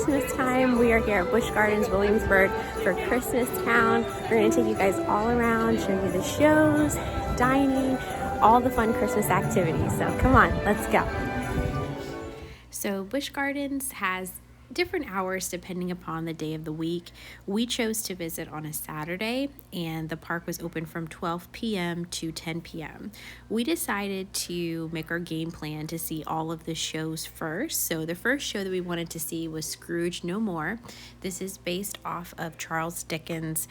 Christmas time. We are here at Busch Gardens Williamsburg for Christmas Town. We're going to take you guys all around, show you the shows, dining, all the fun Christmas activities. So come on, let's go. So Busch Gardens has different hours depending upon the day of the week. We chose to visit on a Saturday, and the park was open from 12 p.m. to 10 p.m. We decided to make our game plan to see all of the shows first. So the first show that we wanted to see was Scrooge No More. This is based off of Charles Dickens'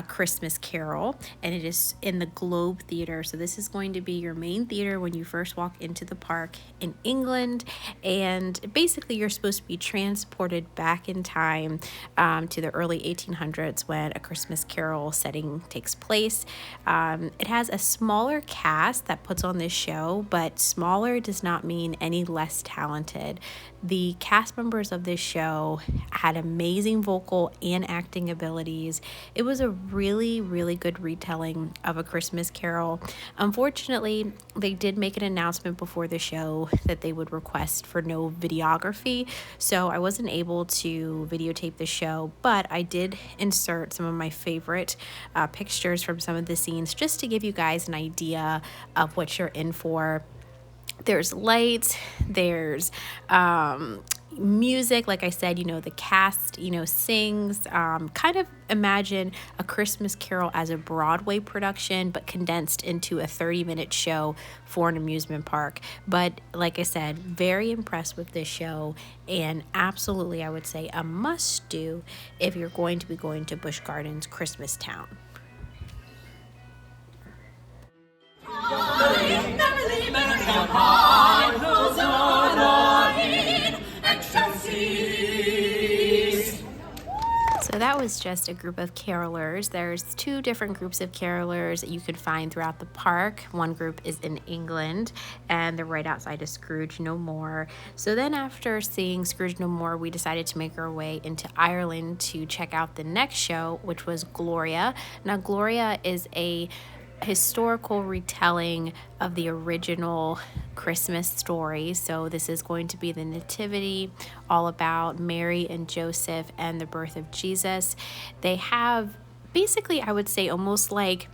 Christmas Carol, and it is in the Globe Theater. So this is going to be your main theater when you first walk into the park in England, and basically you're supposed to be transported back in time to the early 1800s when A Christmas Carol setting takes place. It has a smaller cast that puts on this show, but smaller does not mean any less talented. The cast members of this show had amazing vocal and acting abilities. It was a really, really good retelling of A Christmas Carol. Unfortunately, they did make an announcement before the show that they would request for no videography, so I wasn't able to videotape the show, but I did insert some of my favorite pictures from some of the scenes just to give you guys an idea of what you're in for. There's lights, there's music, like I said, the cast, sings. Kind of imagine A Christmas Carol as a Broadway production, but condensed into a 30-minute show for an amusement park. But like I said, very impressed with this show, and absolutely, I would say, a must-do if you're going to be going to Busch Gardens Christmas Town. So that was just a group of carolers. There's two different groups of carolers that you can find throughout the park. One group is in England, and they're right outside of Scrooge No More. So then after seeing Scrooge No More, we decided to make our way into Ireland to check out the next show, which was Gloria. Now, Gloria is a historical retelling of the original Christmas story. So this is going to be the Nativity, all about Mary and Joseph and the birth of Jesus. They have basically, I would say, almost like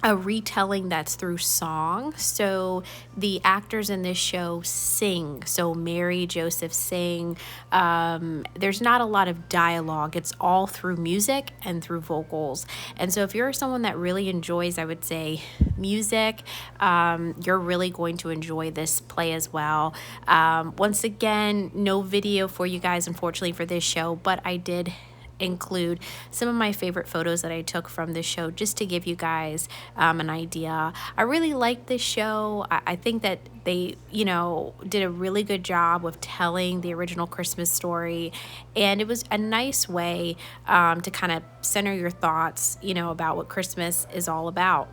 a retelling that's through song. So the actors in this show sing. So Mary, Joseph sing. There's not a lot of dialogue. It's all through music and through vocals. And so if you're someone that really enjoys, I would say, music, you're really going to enjoy this play as well. Once again, no video for you guys, unfortunately, for this show, but I did include some of my favorite photos that I took from this show just to give you guys an idea. I really like this show. I think that they, did a really good job of telling the original Christmas story, and it was a nice way to kind of center your thoughts, about what Christmas is all about.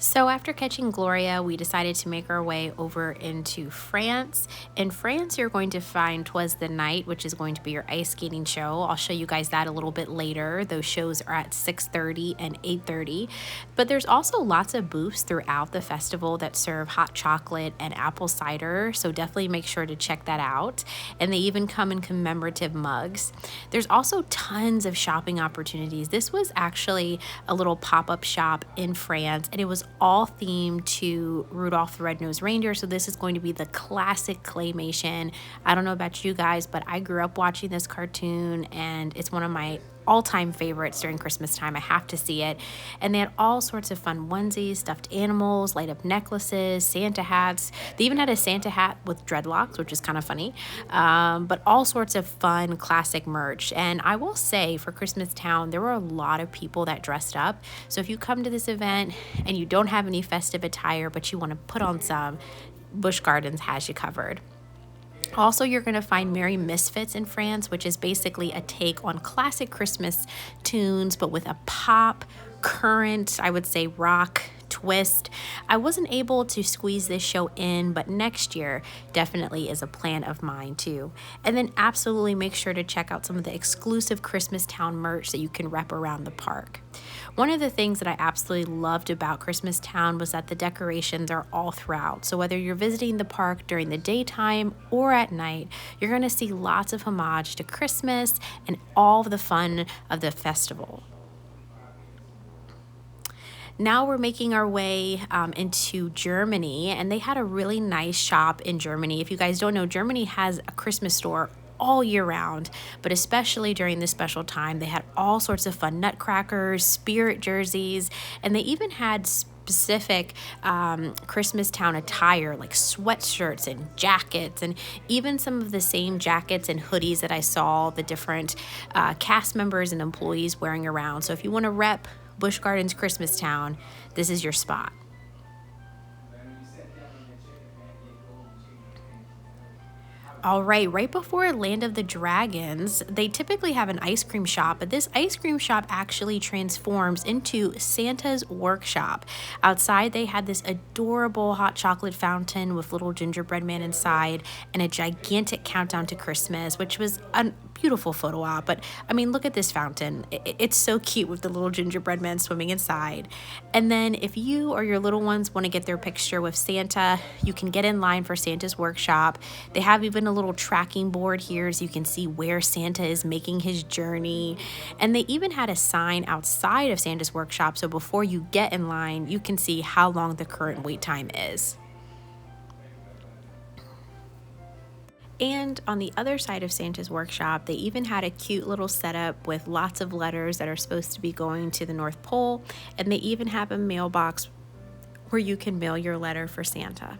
So after catching Gloria, we decided to make our way over into France. In France, you're going to find 'Twas the Night, which is going to be your ice skating show. I'll show you guys that a little bit later. Those shows are at 6:30 and 8:30. But there's also lots of booths throughout the festival that serve hot chocolate and apple cider, so definitely make sure to check that out. And they even come in commemorative mugs. There's also tons of shopping opportunities. This was actually a little pop-up shop in France, and it was all themed to Rudolph the Red-Nosed Reindeer. So this is going to be the classic claymation. I don't know about you guys, but I grew up watching this cartoon, and it's one of my all-time favorites during Christmas time. I have to see it. And they had all sorts of fun onesies, stuffed animals, light up necklaces, Santa hats. They even had a Santa hat with dreadlocks, which is kind of funny. But all sorts of fun classic merch. And I will say, for Christmas Town, there were a lot of people that dressed up. So if you come to this event and you don't have any festive attire, but you want to put on some, Busch Gardens has you covered. Also, you're going to find Merry Misfits in France, which is basically a take on classic Christmas tunes, but with a pop, current, I would say, rock twist. I wasn't able to squeeze this show in, but next year definitely is a plan of mine too. And then absolutely make sure to check out some of the exclusive Christmastown merch that you can rep around the park. One of the things that I absolutely loved about Christmastown was that the decorations are all throughout. So whether you're visiting the park during the daytime or at night, you're going to see lots of homage to Christmas and all the fun of the festival. Now we're making our way into Germany, and they had a really nice shop in Germany. If you guys don't know, Germany has a Christmas store all year round, but especially during this special time, they had all sorts of fun nutcrackers, spirit jerseys, and they even had specific Christmastown attire like sweatshirts and jackets, and even some of the same jackets and hoodies that I saw the different cast members and employees wearing around. So if you want to rep Busch Gardens Christmastown, this is your spot. All right before Land of the Dragons, they typically have an ice cream shop, but this ice cream shop actually transforms into Santa's workshop. Outside, they had this adorable hot chocolate fountain with little gingerbread man inside and a gigantic countdown to Christmas, which was a beautiful photo op. But I mean, look at this fountain. It's so cute with the little gingerbread man swimming inside. And then if you or your little ones want to get their picture with Santa, you can get in line for Santa's workshop. They have even a little tracking board here so you can see where Santa is making his journey. And they even had a sign outside of Santa's workshop, so before you get in line, you can see how long the current wait time is. And on the other side of Santa's workshop, they even had a cute little setup with lots of letters that are supposed to be going to the North Pole. And they even have a mailbox where you can mail your letter for Santa.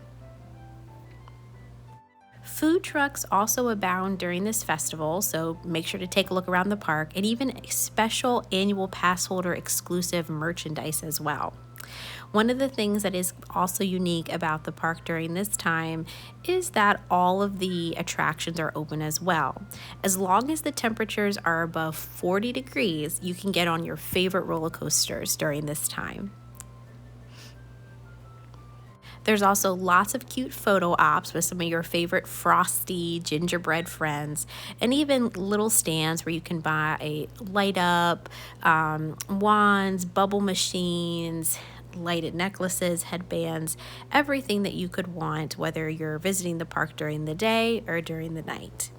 Food trucks also abound during this festival, so make sure to take a look around the park, and even special annual pass holder exclusive merchandise as well. One of the things that is also unique about the park during this time is that all of the attractions are open as well. As long as the temperatures are above 40 degrees, you can get on your favorite roller coasters during this time. There's also lots of cute photo ops with some of your favorite frosty gingerbread friends, and even little stands where you can buy a light up, wands, bubble machines, lighted necklaces, headbands, everything that you could want, whether you're visiting the park during the day or during the night.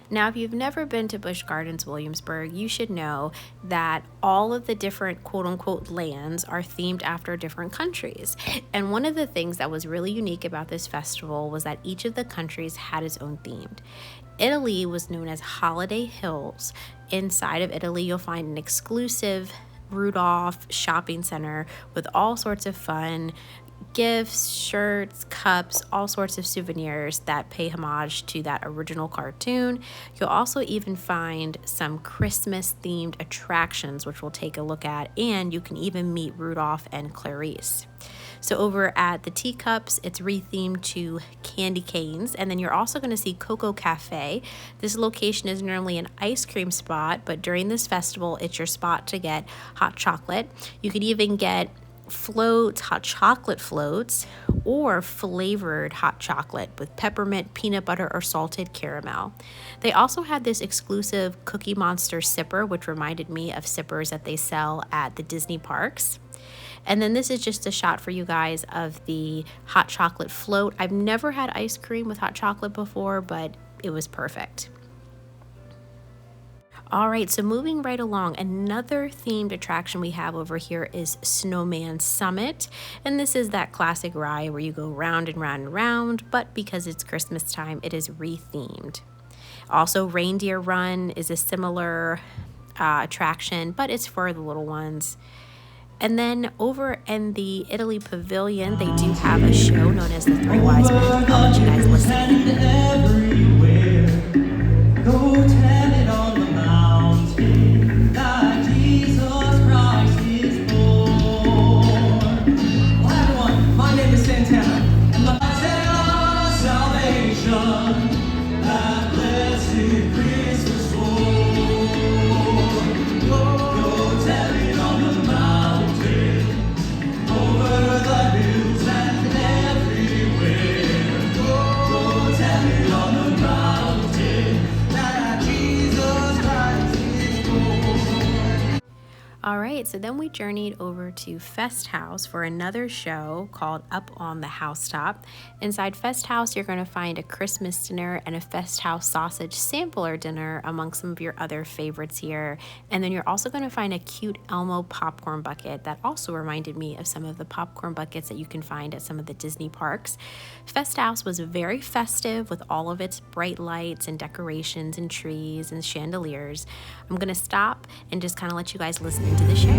Now, if you've never been to Busch Gardens Williamsburg, you should know that all of the different quote-unquote lands are themed after different countries. And one of the things that was really unique about this festival was that each of the countries had its own theme. Italy was known as Holiday Hills. Inside of Italy, you'll find an exclusive Rudolph shopping center with all sorts of fun gifts, shirts, cups, all sorts of souvenirs that pay homage to that original cartoon. You'll also even find some Christmas themed attractions, which we'll take a look at, and you can even meet Rudolph and Clarice. So over at the Teacups, it's rethemed to candy canes, and then you're also going to see Coco Cafe. This location is normally an ice cream spot, but during this festival, it's your spot to get hot chocolate. You could even get floats, hot chocolate floats, or flavored hot chocolate with peppermint, peanut butter, or salted caramel. They also had this exclusive Cookie Monster sipper, which reminded me of sippers that they sell at the Disney parks. And then this is just a shot for you guys of the hot chocolate float. I've never had ice cream with hot chocolate before, but it was perfect. All right, so moving right along, another themed attraction we have over here is Snowman Summit. And this is that classic ride where you go round and round and round, but because it's Christmas time, it is rethemed. Also, Reindeer Run is a similar attraction, but it's for the little ones. And then over in the Italy Pavilion, they do have a show known as the Three Wise Men. I'll let you guys listen. All right, so then we journeyed over to Festhaus for another show called Up on the Housetop. Inside Festhaus, you're going to find a Christmas dinner and a Festhaus sausage sampler dinner among some of your other favorites here. And then you're also going to find a cute Elmo popcorn bucket that also reminded me of some of the popcorn buckets that you can find at some of the Disney parks. Festhaus was very festive with all of its bright lights and decorations and trees and chandeliers. I'm going to stop and just kind of let you guys listen into the show.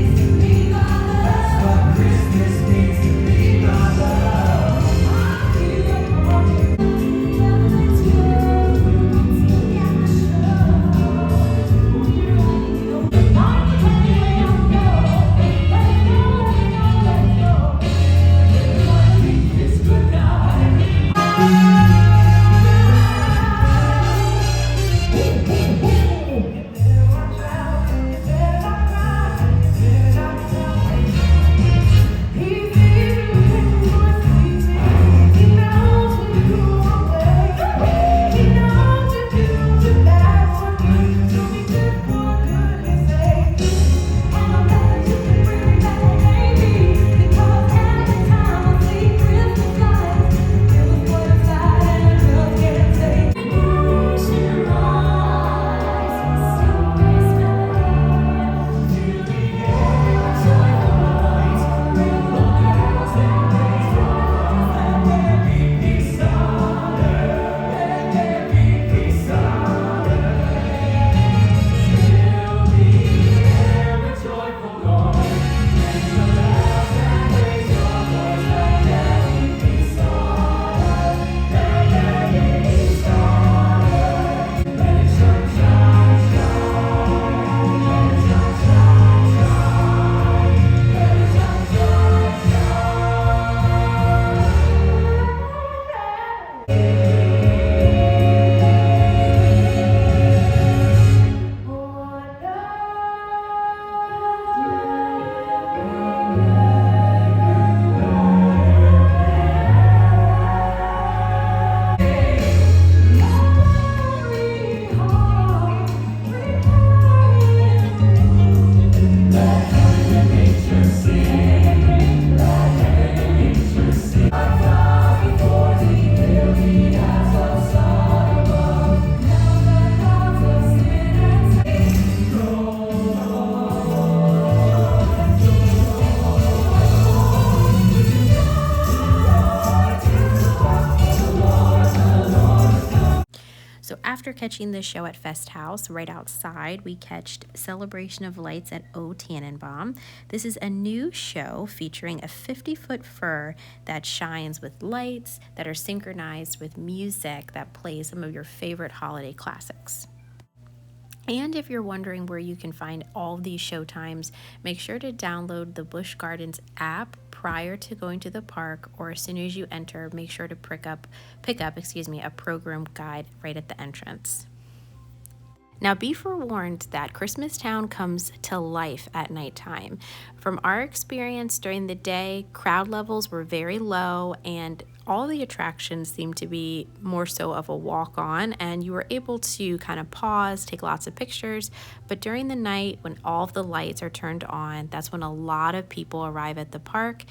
So after catching the show at Festhaus, right outside, we catched Celebration of Lights at O Tannenbaum. This is a new show featuring a 50-foot fir that shines with lights that are synchronized with music that plays some of your favorite holiday classics. And if you're wondering where you can find all of these show times, make sure to download the Busch Gardens app prior to going to the park, or as soon as you enter, make sure to pick up a program guide right at the entrance. Now be forewarned that Christmas Town comes to life at nighttime. From our experience during the day, crowd levels were very low and all the attractions seemed to be more so of a walk-on, and you were able to kind of pause, take lots of pictures. But during the night, when all of the lights are turned on, that's when a lot of people arrive at the park,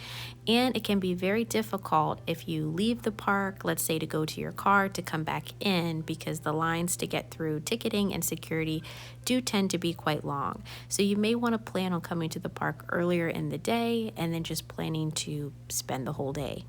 and it can be very difficult if you leave the park, let's say to go to your car, to come back in, because the lines to get through ticketing and security do tend to be quite long. So you may want to plan on coming to the park earlier in the day and then just planning to spend the whole day.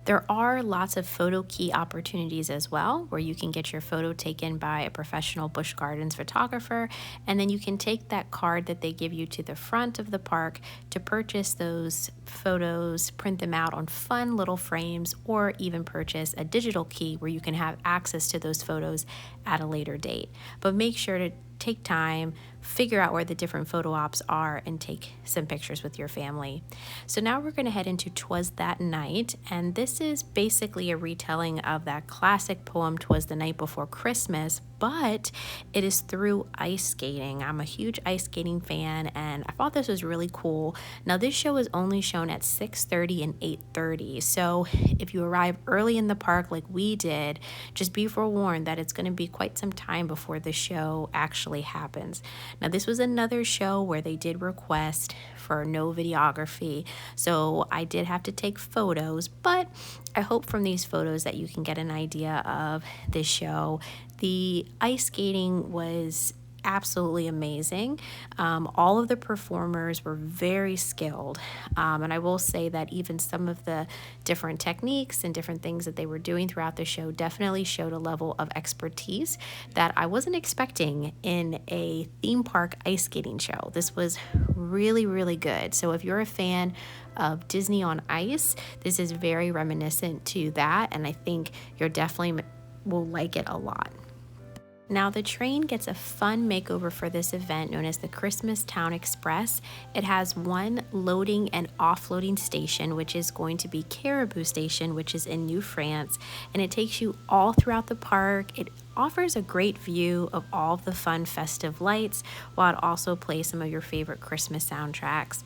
There are lots of photo key opportunities as well, where you can get your photo taken by a professional Busch Gardens photographer, and then you can take that card that they give you to the front of the park to purchase those photos, print them out on fun little frames, or even purchase a digital key where you can have access to those photos at a later date. But make sure to take time, figure out where the different photo ops are, and take some pictures with your family. So now we're going to head into 'Twas That Night, and this is basically a retelling of that classic poem 'Twas the Night Before Christmas, but it is through ice skating. I'm a huge ice skating fan, and I thought this was really cool. Now this show is only shown at 6:30 and 8:30, so if you arrive early in the park like we did, just be forewarned that it's going to be quite some time before the show actually happens. Now, this was another show where they did request for no videography, so I did have to take photos, but I hope from these photos that you can get an idea of this show. The ice skating was absolutely amazing. All of the performers were very skilled, and I will say that even some of the different techniques and different things that they were doing throughout the show definitely showed a level of expertise that I wasn't expecting in a theme park ice skating show. This was really, really good. So if you're a fan of Disney on Ice, this is very reminiscent to that, and I think you're definitely will like it a lot. Now, the train gets a fun makeover for this event known as the Christmas Town Express. It has one loading and offloading station, which is going to be Caribou Station, which is in New France, and it takes you all throughout the park. It offers a great view of all of the fun festive lights, while it also plays some of your favorite Christmas soundtracks.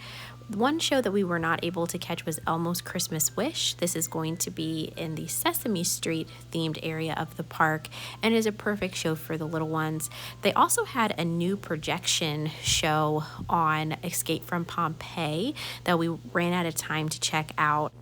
One show that we were not able to catch was Elmo's Christmas Wish. This is going to be in the Sesame Street themed area of the park and is a perfect show for the little ones. They also had a new projection show on Escape from Pompeii that we ran out of time to check out.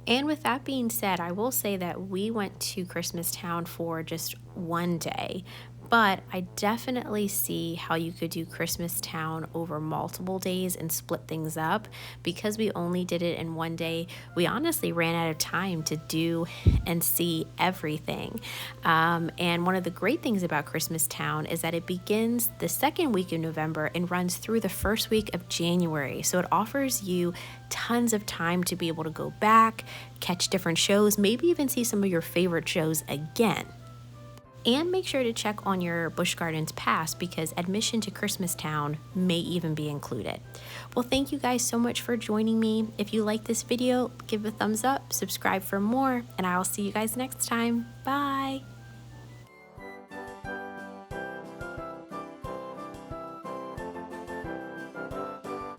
And with that being said, I will say that we went to Christmas Town for just one day, but I definitely see how you could do Christmas Town over multiple days and split things up. Because we only did it in one day, we honestly ran out of time to do and see everything. And one of the great things about Christmas Town is that it begins the second week of November and runs through the first week of January. So it offers you tons of time to be able to go back, catch different shows, maybe even see some of your favorite shows again. And make sure to check on your Busch Gardens pass because admission to Christmas Town may even be included. Well, thank you guys so much for joining me. If you like this video, give it a thumbs up, subscribe for more, and I will see you guys next time. Bye.